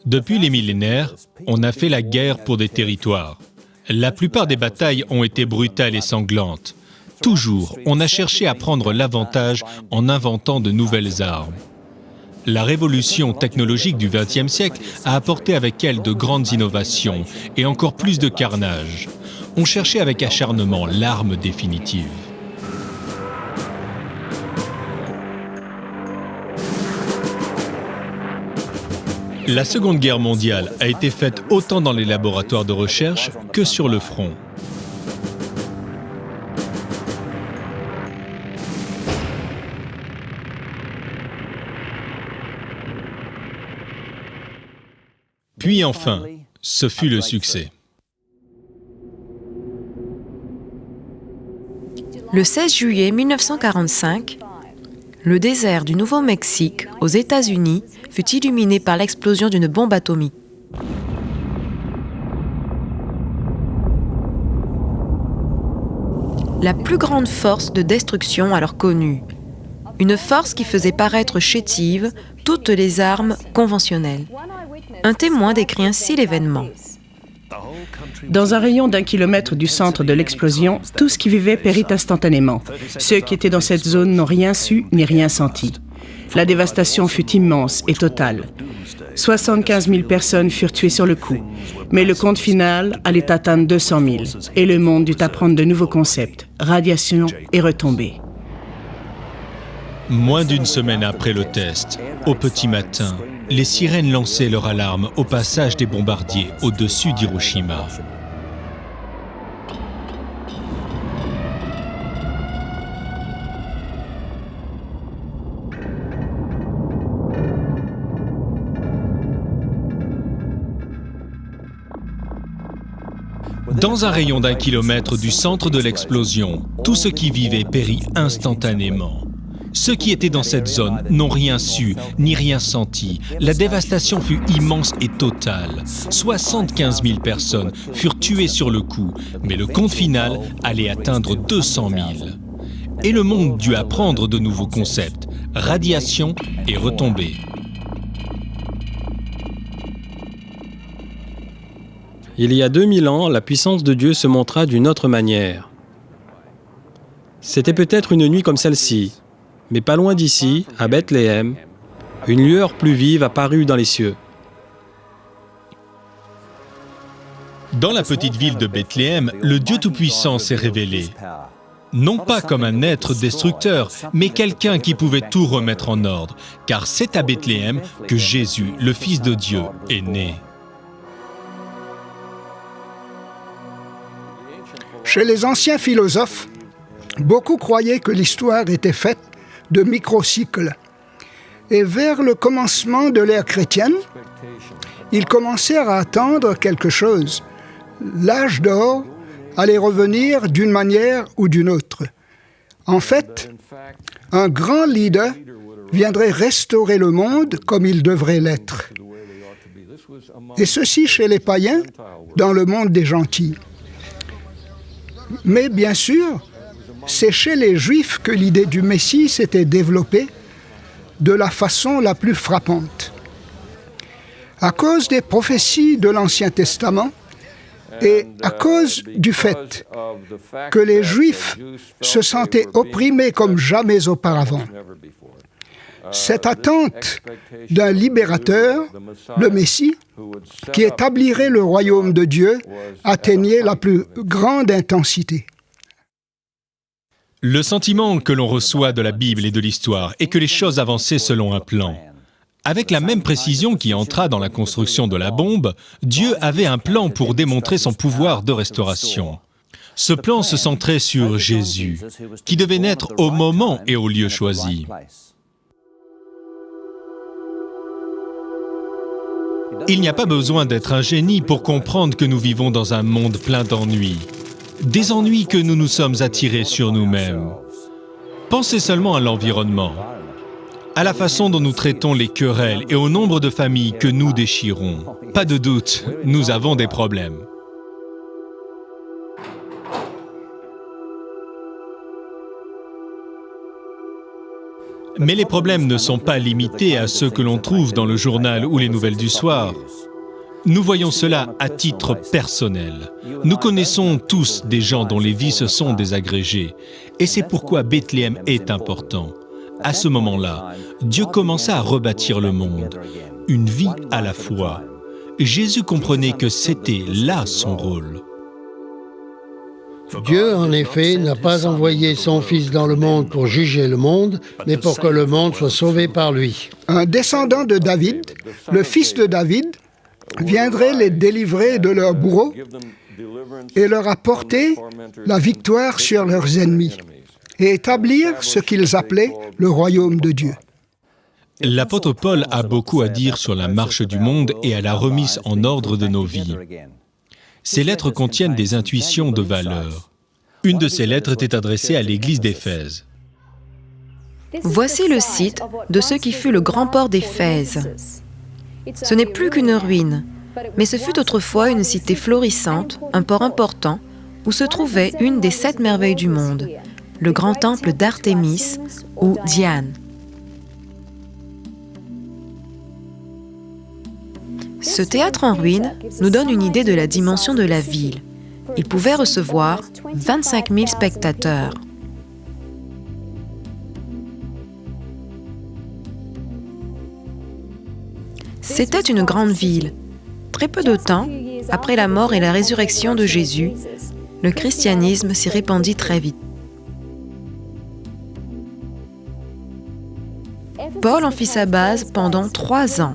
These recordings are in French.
Depuis les millénaires, on a fait la guerre pour des territoires. La plupart des batailles ont été brutales et sanglantes. Toujours, on a cherché à prendre l'avantage en inventant de nouvelles armes. La révolution technologique du XXe siècle a apporté avec elle de grandes innovations et encore plus de carnage. On cherchait avec acharnement l'arme définitive. La Seconde Guerre mondiale a été faite autant dans les laboratoires de recherche que sur le front. Puis enfin, ce fut le succès. Le 16 juillet 1945, le désert du Nouveau-Mexique, aux États-Unis, fut illuminé par l'explosion d'une bombe atomique. La plus grande force de destruction alors connue. Une force qui faisait paraître chétives toutes les armes conventionnelles. Un témoin décrit ainsi l'événement. Dans un rayon d'1 kilomètre du centre de l'explosion, tout ce qui vivait périt instantanément. Ceux qui étaient dans cette zone n'ont rien su ni rien senti. La dévastation fut immense et totale. 75 000 personnes furent tuées sur le coup. Mais le compte final allait atteindre 200 000. Et le monde dut apprendre de nouveaux concepts, radiation et retombées. Moins d'une semaine après le test, au petit matin, les sirènes lançaient leur alarme au passage des bombardiers au-dessus d'Hiroshima. Dans un rayon d'1 kilomètre du centre de l'explosion, tout ce qui vivait périt instantanément. Ceux qui étaient dans cette zone n'ont rien su, ni rien senti. La dévastation fut immense et totale. 75 000 personnes furent tuées sur le coup, mais le compte final allait atteindre 200 000. Et le monde dut apprendre de nouveaux concepts, radiation et retombées. Il y a 2000 ans, la puissance de Dieu se montra d'une autre manière. C'était peut-être une nuit comme celle-ci, mais pas loin d'ici, à Bethléem, une lueur plus vive apparut dans les cieux. Dans la petite ville de Bethléem, le Dieu Tout-Puissant s'est révélé. Non pas comme un être destructeur, mais quelqu'un qui pouvait tout remettre en ordre, car c'est à Bethléem que Jésus, le Fils de Dieu, est né. Chez les anciens philosophes, beaucoup croyaient que l'histoire était faite de microcycles. Et vers le commencement de l'ère chrétienne, ils commencèrent à attendre quelque chose. L'âge d'or allait revenir d'une manière ou d'une autre. En fait, un grand leader viendrait restaurer le monde comme il devrait l'être. Et ceci chez les païens, dans le monde des gentils. Mais bien sûr, c'est chez les Juifs que l'idée du Messie s'était développée de la façon la plus frappante. À cause des prophéties de l'Ancien Testament et à cause du fait que les Juifs se sentaient opprimés comme jamais auparavant. Cette attente d'un libérateur, le Messie, qui établirait le royaume de Dieu, atteignait la plus grande intensité. Le sentiment que l'on reçoit de la Bible et de l'histoire est que les choses avançaient selon un plan. Avec la même précision qui entra dans la construction de la bombe, Dieu avait un plan pour démontrer son pouvoir de restauration. Ce plan se centrait sur Jésus, qui devait naître au moment et au lieu choisi. Il n'y a pas besoin d'être un génie pour comprendre que nous vivons dans un monde plein d'ennuis. Des ennuis que nous nous sommes attirés sur nous-mêmes. Pensez seulement à l'environnement, à la façon dont nous traitons les querelles et au nombre de familles que nous déchirons. Pas de doute, nous avons des problèmes. Mais les problèmes ne sont pas limités à ceux que l'on trouve dans le journal ou les nouvelles du soir. Nous voyons cela à titre personnel. Nous connaissons tous des gens dont les vies se sont désagrégées. Et c'est pourquoi Bethléem est important. À ce moment-là, Dieu commença à rebâtir le monde, une vie à la fois. Jésus comprenait que c'était là son rôle. Dieu, en effet, n'a pas envoyé son Fils dans le monde pour juger le monde, mais pour que le monde soit sauvé par lui. Un descendant de David, le fils de David, viendrait les délivrer de leurs bourreaux et leur apporter la victoire sur leurs ennemis et établir ce qu'ils appelaient le royaume de Dieu. L'apôtre Paul a beaucoup à dire sur la marche du monde et à la remise en ordre de nos vies. Ces lettres contiennent des intuitions de valeur. Une de ces lettres était adressée à l'église d'Éphèse. Voici le site de ce qui fut le grand port d'Éphèse. Ce n'est plus qu'une ruine, mais ce fut autrefois une cité florissante, un port important, où se trouvait une des 7 merveilles du monde, le grand temple d'Artémis ou Diane. Ce théâtre en ruine nous donne une idée de la dimension de la ville. Il pouvait recevoir 25 000 spectateurs. C'était une grande ville. Très peu de temps après la mort et la résurrection de Jésus, le christianisme s'y répandit très vite. Paul en fit sa base pendant 3 ans.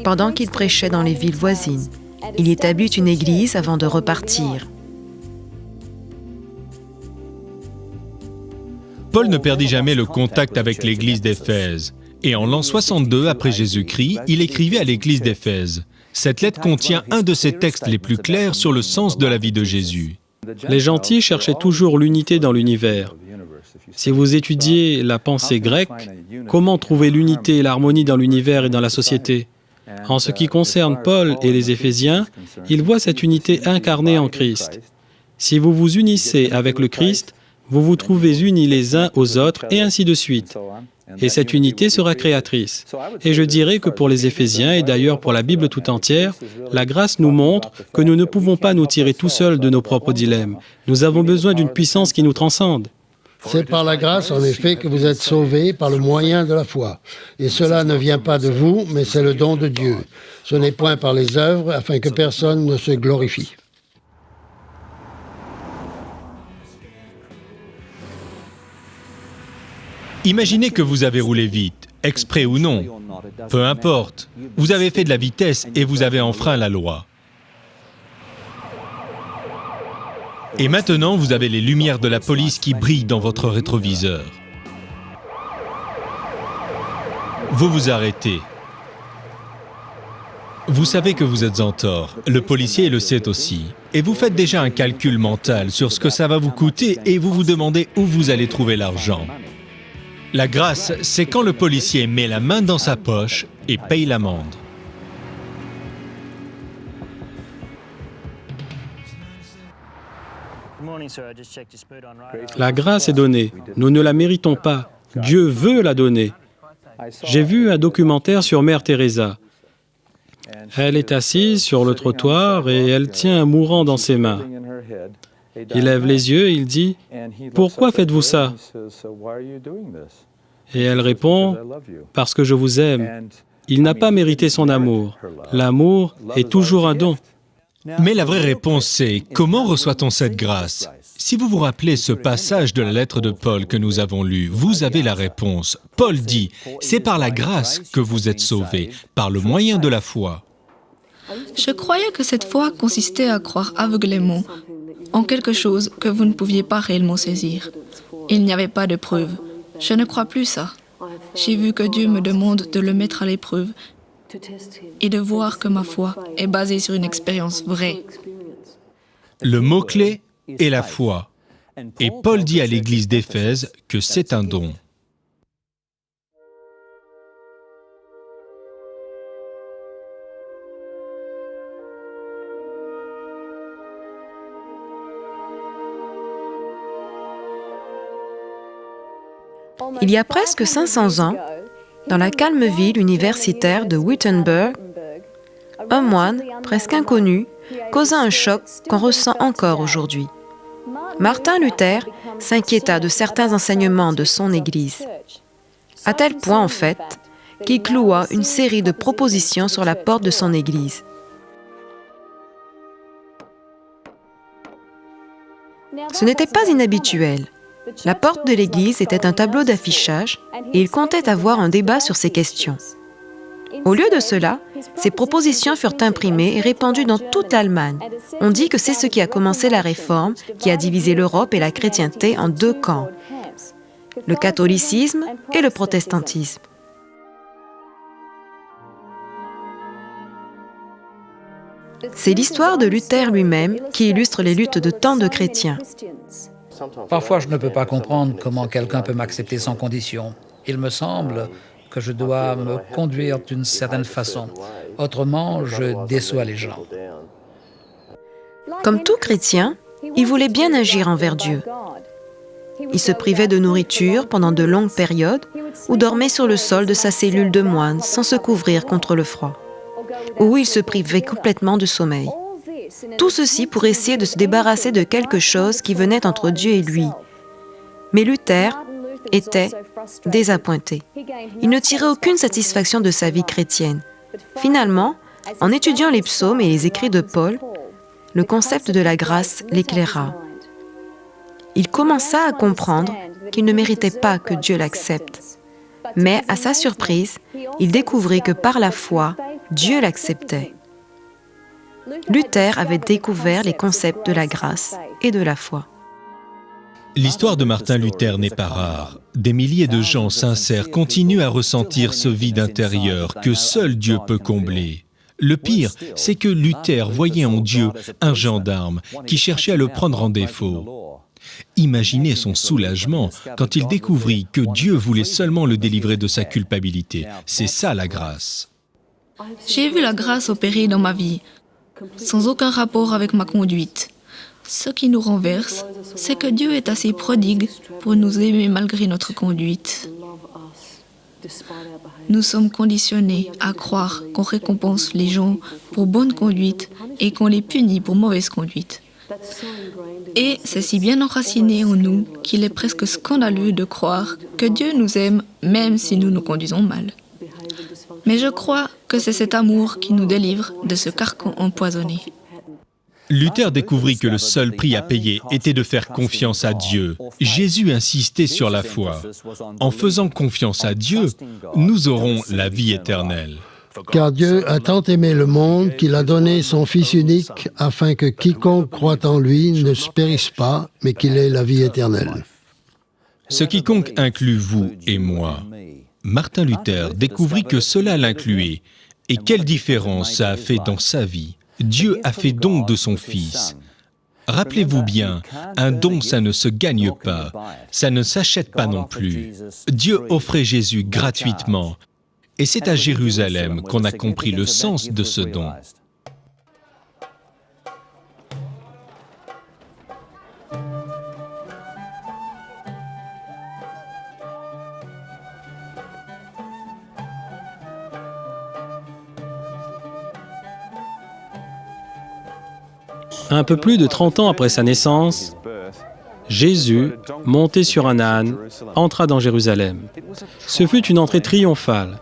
Pendant qu'il prêchait dans les villes voisines, il établit une église avant de repartir. Paul ne perdit jamais le contact avec l'église d'Éphèse. Et en l'an 62 après Jésus-Christ, il écrivait à l'église d'Éphèse. Cette lettre contient un de ses textes les plus clairs sur le sens de la vie de Jésus. Les gentils cherchaient toujours l'unité dans l'univers. Si vous étudiez la pensée grecque, comment trouver l'unité et l'harmonie dans l'univers et dans la société? En ce qui concerne Paul et les Éphésiens, ils voient cette unité incarnée en Christ. Si vous vous unissez avec le Christ, vous vous trouvez unis les uns aux autres et ainsi de suite. Et cette unité sera créatrice. Et je dirais que pour les Éphésiens, et d'ailleurs pour la Bible tout entière, la grâce nous montre que nous ne pouvons pas nous tirer tout seuls de nos propres dilemmes. Nous avons besoin d'une puissance qui nous transcende. C'est par la grâce, en effet, que vous êtes sauvés par le moyen de la foi. Et cela ne vient pas de vous, mais c'est le don de Dieu. Ce n'est point par les œuvres, afin que personne ne se glorifie. Imaginez que vous avez roulé vite, exprès ou non. Peu importe, vous avez fait de la vitesse et vous avez enfreint la loi. Et maintenant, vous avez les lumières de la police qui brillent dans votre rétroviseur. Vous vous arrêtez. Vous savez que vous êtes en tort. Le policier le sait aussi. Et vous faites déjà un calcul mental sur ce que ça va vous coûter et vous vous demandez où vous allez trouver l'argent. La grâce, c'est quand le policier met la main dans sa poche et paye l'amende. La grâce est donnée. Nous ne la méritons pas. Dieu veut la donner. J'ai vu un documentaire sur Mère Teresa. Elle est assise sur le trottoir et elle tient un mourant dans ses mains. Il lève les yeux et il dit « Pourquoi faites-vous ça ?» Et elle répond « Parce que je vous aime. » Il n'a pas mérité son amour. L'amour est toujours un don. Mais la vraie réponse, c'est comment reçoit-on cette grâce? Si vous vous rappelez ce passage de la lettre de Paul que nous avons lu, vous avez la réponse. Paul dit, c'est par la grâce que vous êtes sauvés, par le moyen de la foi. Je croyais que cette foi consistait à croire aveuglément en quelque chose que vous ne pouviez pas réellement saisir. Il n'y avait pas de preuve. Je ne crois plus ça. J'ai vu que Dieu me demande de le mettre à l'épreuve et de voir que ma foi est basée sur une expérience vraie. Le mot-clé est la foi. Et Paul dit à l'église d'Éphèse que c'est un don. Il y a presque 500 ans, dans la calme ville universitaire de Wittenberg, un moine, presque inconnu, causa un choc qu'on ressent encore aujourd'hui. Martin Luther s'inquiéta de certains enseignements de son Église, à tel point en fait qu'il cloua une série de propositions sur la porte de son Église. Ce n'était pas inhabituel. La porte de l'église était un tableau d'affichage et il comptait avoir un débat sur ces questions. Au lieu de cela, ces propositions furent imprimées et répandues dans toute l'Allemagne. On dit que c'est ce qui a commencé la Réforme, qui a divisé l'Europe et la chrétienté en deux camps, le catholicisme et le protestantisme. C'est l'histoire de Luther lui-même qui illustre les luttes de tant de chrétiens. Parfois, je ne peux pas comprendre comment quelqu'un peut m'accepter sans condition. Il me semble que je dois me conduire d'une certaine façon. Autrement, je déçois les gens. Comme tout chrétien, il voulait bien agir envers Dieu. Il se privait de nourriture pendant de longues périodes ou dormait sur le sol de sa cellule de moine sans se couvrir contre le froid. Ou il se privait complètement de sommeil. Tout ceci pour essayer de se débarrasser de quelque chose qui venait entre Dieu et lui. Mais Luther était désappointé. Il ne tirait aucune satisfaction de sa vie chrétienne. Finalement, en étudiant les psaumes et les écrits de Paul, le concept de la grâce l'éclaira. Il commença à comprendre qu'il ne méritait pas que Dieu l'accepte. Mais à sa surprise, il découvrit que par la foi, Dieu l'acceptait. Luther avait découvert les concepts de la grâce et de la foi. L'histoire de Martin Luther n'est pas rare. Des milliers de gens sincères continuent à ressentir ce vide intérieur que seul Dieu peut combler. Le pire, c'est que Luther voyait en Dieu un gendarme qui cherchait à le prendre en défaut. Imaginez son soulagement quand il découvrit que Dieu voulait seulement le délivrer de sa culpabilité. C'est ça la grâce. J'ai vu la grâce opérer dans ma vie, sans aucun rapport avec ma conduite. Ce qui nous renverse, c'est que Dieu est assez prodigue pour nous aimer malgré notre conduite. Nous sommes conditionnés à croire qu'on récompense les gens pour bonne conduite et qu'on les punit pour mauvaise conduite. Et c'est si bien enraciné en nous qu'il est presque scandaleux de croire que Dieu nous aime même si nous nous conduisons mal. Mais je crois que c'est cet amour qui nous délivre de ce carcan empoisonné. Luther découvrit que le seul prix à payer était de faire confiance à Dieu. Jésus insistait sur la foi. En faisant confiance à Dieu, nous aurons la vie éternelle. Car Dieu a tant aimé le monde qu'il a donné son Fils unique afin que quiconque croit en lui ne se périsse pas, mais qu'il ait la vie éternelle. Ce quiconque inclut vous et moi. Martin Luther découvrit que cela l'incluait. Et quelle différence ça a fait dans sa vie. Dieu a fait don de son Fils. Rappelez-vous bien, un don, ça ne se gagne pas, ça ne s'achète pas non plus. Dieu offrait Jésus gratuitement. Et c'est à Jérusalem qu'on a compris le sens de ce don. Un peu plus de 30 ans après sa naissance, Jésus, monté sur un âne, entra dans Jérusalem. Ce fut une entrée triomphale.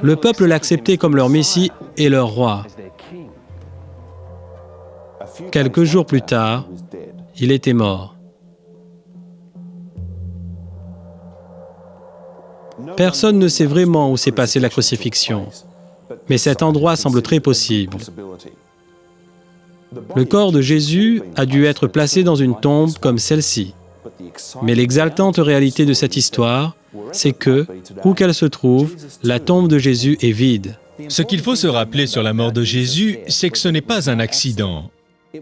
Le peuple l'acceptait comme leur Messie et leur roi. Quelques jours plus tard, il était mort. Personne ne sait vraiment où s'est passée la crucifixion, mais cet endroit semble très possible. Le corps de Jésus a dû être placé dans une tombe comme celle-ci. Mais l'exaltante réalité de cette histoire, c'est que, où qu'elle se trouve, la tombe de Jésus est vide. Ce qu'il faut se rappeler sur la mort de Jésus, c'est que ce n'est pas un accident.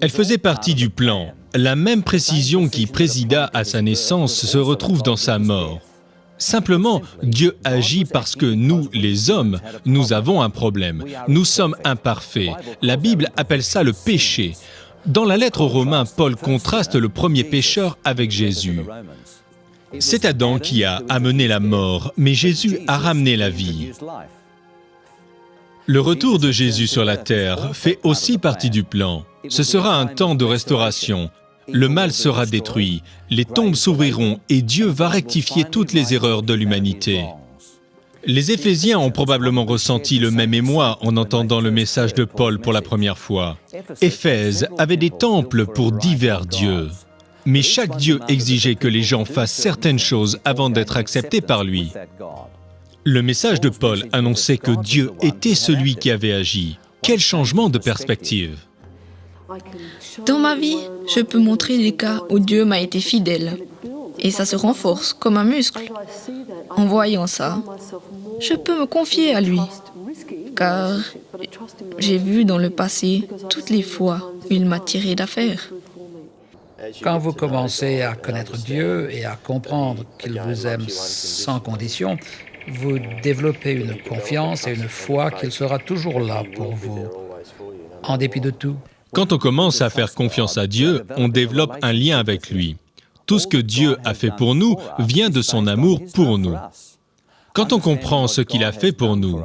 Elle faisait partie du plan. La même précision qui présida à sa naissance se retrouve dans sa mort. Simplement, Dieu agit parce que nous, les hommes, nous avons un problème. Nous sommes imparfaits. La Bible appelle ça le péché. Dans la lettre aux Romains, Paul contraste le premier pécheur avec Jésus. C'est Adam qui a amené la mort, mais Jésus a ramené la vie. Le retour de Jésus sur la terre fait aussi partie du plan. Ce sera un temps de restauration. Le mal sera détruit, les tombes s'ouvriront et Dieu va rectifier toutes les erreurs de l'humanité. Les Éphésiens ont probablement ressenti le même émoi en entendant le message de Paul pour la première fois. Éphèse avait des temples pour divers dieux. Mais chaque dieu exigeait que les gens fassent certaines choses avant d'être acceptés par lui. Le message de Paul annonçait que Dieu était celui qui avait agi. Quel changement de perspective! Dans ma vie, je peux montrer des cas où Dieu m'a été fidèle. Et ça se renforce comme un muscle. En voyant ça, je peux me confier à lui. Car j'ai vu dans le passé toutes les fois où il m'a tiré d'affaire. Quand vous commencez à connaître Dieu et à comprendre qu'il vous aime sans condition, vous développez une confiance et une foi qu'il sera toujours là pour vous, en dépit de tout. Quand on commence à faire confiance à Dieu, on développe un lien avec lui. Tout ce que Dieu a fait pour nous vient de son amour pour nous. Quand on comprend ce qu'il a fait pour nous,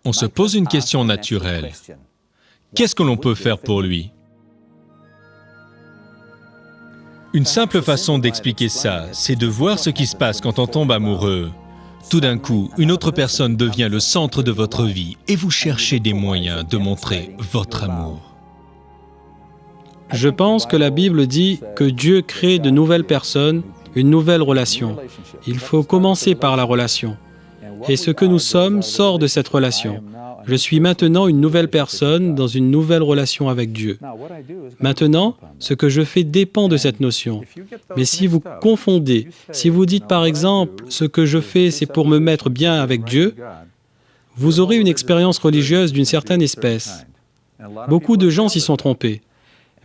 on se pose une question naturelle. Qu'est-ce que l'on peut faire pour lui? Une simple façon d'expliquer ça, c'est de voir ce qui se passe quand on tombe amoureux. Tout d'un coup, une autre personne devient le centre de votre vie et vous cherchez des moyens de montrer votre amour. Je pense que la Bible dit que Dieu crée de nouvelles personnes, une nouvelle relation. Il faut commencer par la relation. Et ce que nous sommes sort de cette relation. Je suis maintenant une nouvelle personne dans une nouvelle relation avec Dieu. Maintenant, ce que je fais dépend de cette notion. Mais si vous confondez, si vous dites par exemple, ce que je fais, c'est pour me mettre bien avec Dieu, vous aurez une expérience religieuse d'une certaine espèce. Beaucoup de gens s'y sont trompés.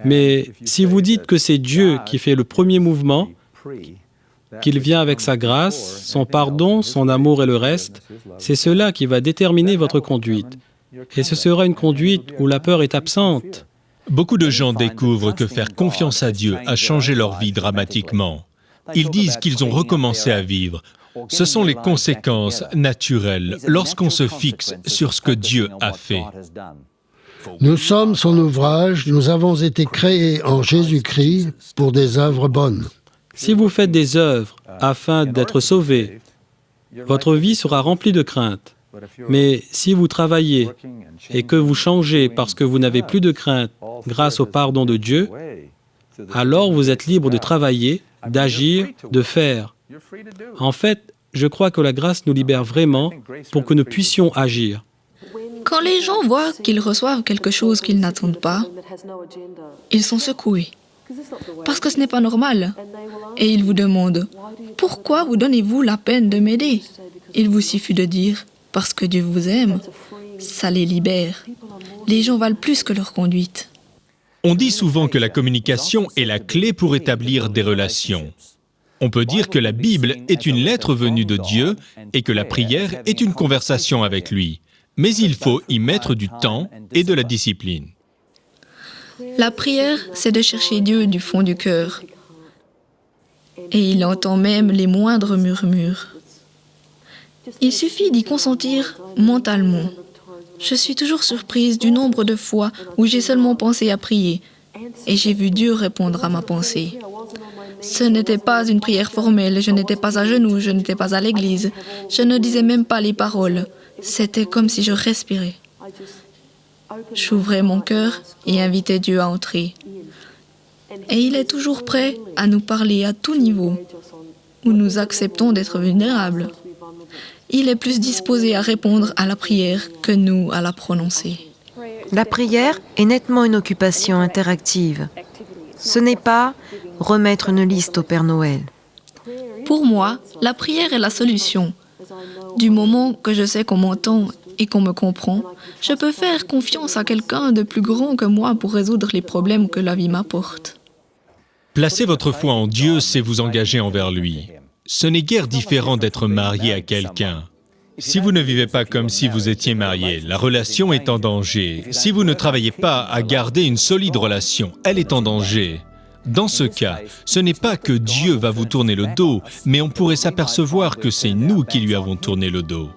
Mais si vous dites que c'est Dieu qui fait le premier mouvement, qu'il vient avec sa grâce, son pardon, son amour et le reste, c'est cela qui va déterminer votre conduite. Et ce sera une conduite où la peur est absente. Beaucoup de gens découvrent que faire confiance à Dieu a changé leur vie dramatiquement. Ils disent qu'ils ont recommencé à vivre. Ce sont les conséquences naturelles lorsqu'on se fixe sur ce que Dieu a fait. Nous sommes son ouvrage, nous avons été créés en Jésus-Christ pour des œuvres bonnes. Si vous faites des œuvres afin d'être sauvés, votre vie sera remplie de crainte. Mais si vous travaillez et que vous changez parce que vous n'avez plus de crainte grâce au pardon de Dieu, alors vous êtes libre de travailler, d'agir, de faire. En fait, je crois que la grâce nous libère vraiment pour que nous puissions agir. Quand les gens voient qu'ils reçoivent quelque chose qu'ils n'attendent pas, ils sont secoués. Parce que ce n'est pas normal. Et ils vous demandent, pourquoi vous donnez-vous la peine de m'aider? Il vous suffit de dire, parce que Dieu vous aime. Ça les libère. Les gens valent plus que leur conduite. On dit souvent que la communication est la clé pour établir des relations. On peut dire que la Bible est une lettre venue de Dieu et que la prière est une conversation avec lui. Mais il faut y mettre du temps et de la discipline. La prière, c'est de chercher Dieu du fond du cœur. Et il entend même les moindres murmures. Il suffit d'y consentir mentalement. Je suis toujours surprise du nombre de fois où j'ai seulement pensé à prier et j'ai vu Dieu répondre à ma pensée. Ce n'était pas une prière formelle, je n'étais pas à genoux, je n'étais pas à l'église, je ne disais même pas les paroles. C'était comme si je respirais. J'ouvrais mon cœur et invitais Dieu à entrer. Et il est toujours prêt à nous parler à tout niveau, où nous acceptons d'être vulnérables. Il est plus disposé à répondre à la prière que nous à la prononcer. La prière est nettement une occupation interactive. Ce n'est pas remettre une liste au Père Noël. Pour moi, la prière est la solution. Du moment que je sais qu'on m'entend et qu'on me comprend, je peux faire confiance à quelqu'un de plus grand que moi pour résoudre les problèmes que la vie m'apporte. Placer votre foi en Dieu, c'est vous engager envers lui. Ce n'est guère différent d'être marié à quelqu'un. Si vous ne vivez pas comme si vous étiez marié, la relation est en danger. Si vous ne travaillez pas à garder une solide relation, elle est en danger. Dans ce cas, ce n'est pas que Dieu va vous tourner le dos, mais on pourrait s'apercevoir que c'est nous qui lui avons tourné le dos.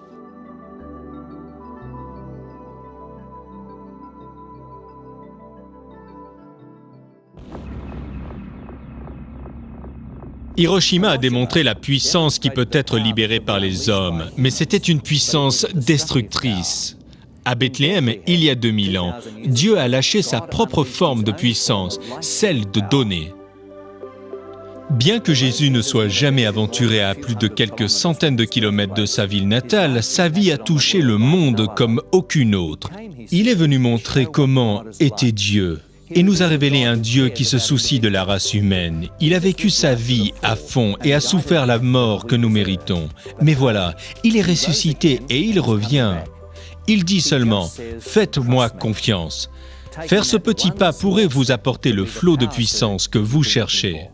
Hiroshima a démontré la puissance qui peut être libérée par les hommes, mais c'était une puissance destructrice. À Bethléem, il y a 2000 ans, Dieu a lâché sa propre forme de puissance, celle de donner. Bien que Jésus ne soit jamais aventuré à plus de quelques centaines de kilomètres de sa ville natale, sa vie a touché le monde comme aucune autre. Il est venu montrer comment était Dieu. Et nous a révélé un Dieu qui se soucie de la race humaine. Il a vécu sa vie à fond et a souffert la mort que nous méritons. Mais voilà, il est ressuscité et il revient. Il dit seulement « Faites-moi confiance ». Faire ce petit pas pourrait vous apporter le flot de puissance que vous cherchez.